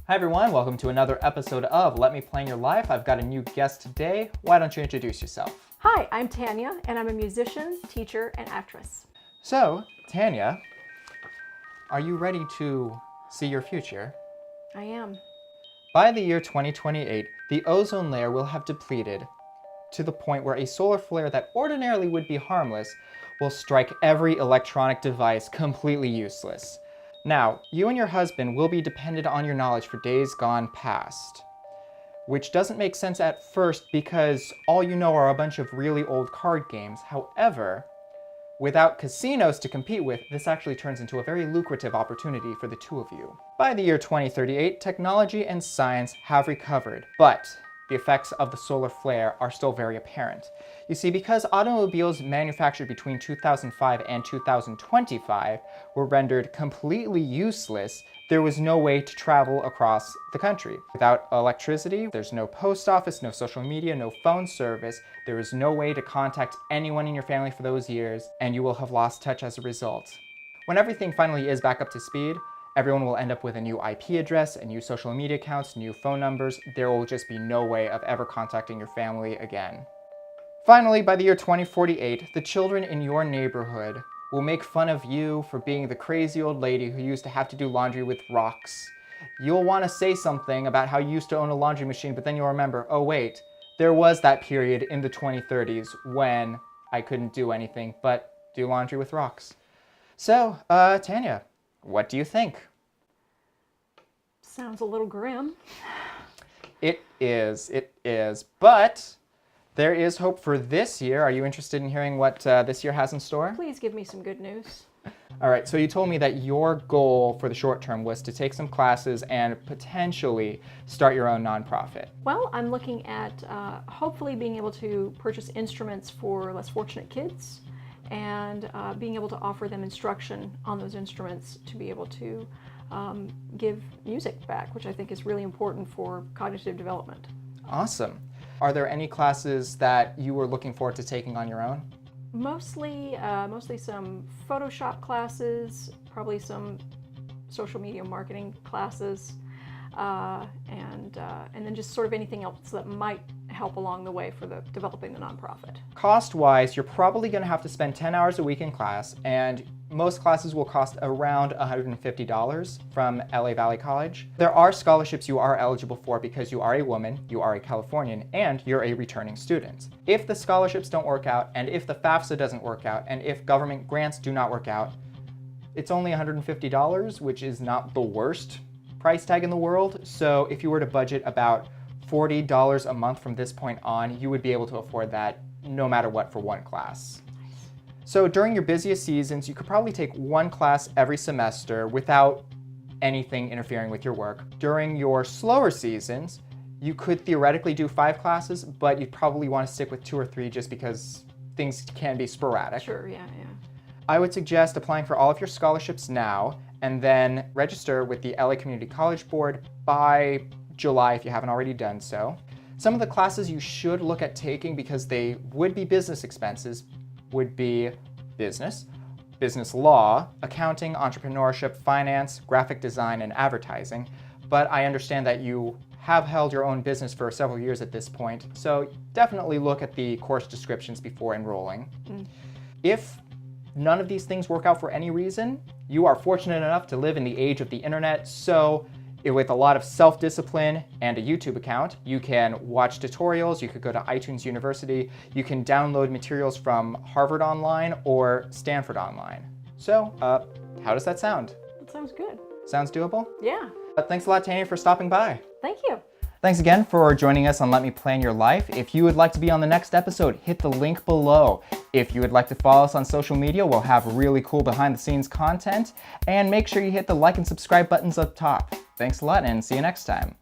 Hi everyone, welcome to another episode of Let Me Plan Your Life. I've got a new guest today. Why don't you introduce yourself? Hi, I'm Tanya, and I'm a musician, teacher, and actress. So, Tanya, are you ready to see your future? I am. By the year 2028, the ozone layer will have depleted to the point where a solar flare that ordinarily would be harmless will strike every electronic device completely useless. Now, you and your husband will be dependent on your knowledge for days gone past, which doesn't make sense at first because all you know are a bunch of really old card games. However, without casinos to compete with, this actually turns into a very lucrative opportunity for the two of you. By the year 2038, technology and science have recovered, but the effects of the solar flare are still very apparent. You see, because automobiles manufactured between 2005 and 2025 were rendered completely useless, there was no way to travel across the country. Without electricity, there's no post office, no social media, no phone service. There is no way to contact anyone in your family for those years, and you will have lost touch as a result. When everything finally is back up to speed, everyone will end up with a new IP address, and new social media accounts, new phone numbers. There will just be no way of ever contacting your family again. Finally, by the year 2048, the children in your neighborhood will make fun of you for being the crazy old lady who used to have to do laundry with rocks. You'll want to say something about how you used to own a laundry machine, but then you'll remember, oh wait, there was that period in the 2030s when I couldn't do anything but do laundry with rocks. So, Tanya, what do you think? Sounds a little grim. It is, but there is hope for this year. Are you interested in hearing what this year has in store? Please give me some good news. All right, so you told me that your goal for the short term was to take some classes and potentially start your own nonprofit. Well, I'm looking at hopefully being able to purchase instruments for less fortunate kids and being able to offer them instruction on those instruments to be able to give music back, which I think is really important for cognitive development. Awesome. Are there any classes that you were looking forward to taking on your own? Mostly some Photoshop classes, probably some social media marketing classes, and then just sort of anything else that might help along the way for developing the nonprofit. Cost-wise, you're probably going to have to spend 10 hours a week in class, and most classes will cost around $150 from LA Valley College. There are scholarships you are eligible for because you are a woman, you are a Californian, and you're a returning student. If the scholarships don't work out, and if the FAFSA doesn't work out, and if government grants do not work out, it's only $150, which is not the worst price tag in the world. So if you were to budget about $40 a month from this point on, you would be able to afford that no matter what for one class. So during your busiest seasons, you could probably take one class every semester without anything interfering with your work. During your slower seasons, you could theoretically do 5 classes, but you'd probably want to stick with 2 or 3 just because things can be sporadic. Sure, yeah. I would suggest applying for all of your scholarships now and then register with the LA Community College Board by July if you haven't already done so. Some of the classes you should look at taking because they would be business expenses would be business law, accounting, entrepreneurship, finance, graphic design, and advertising. But I understand that you have held your own business for several years at this point, so definitely look at the course descriptions before enrolling. If none of these things work out for any reason, you are fortunate enough to live in the age of the internet, so with a lot of self-discipline and a YouTube account, you can watch tutorials, you could go to iTunes University, you can download materials from Harvard Online or Stanford Online. So, how does that sound? That sounds good. Sounds doable? Yeah. Thanks a lot, Tanya, for stopping by. Thank you. Thanks again for joining us on Let Me Plan Your Life. If you would like to be on the next episode, hit the link below. If you would like to follow us on social media, we'll have really cool behind-the-scenes content. And make sure you hit the like and subscribe buttons up top. Thanks a lot, and see you next time.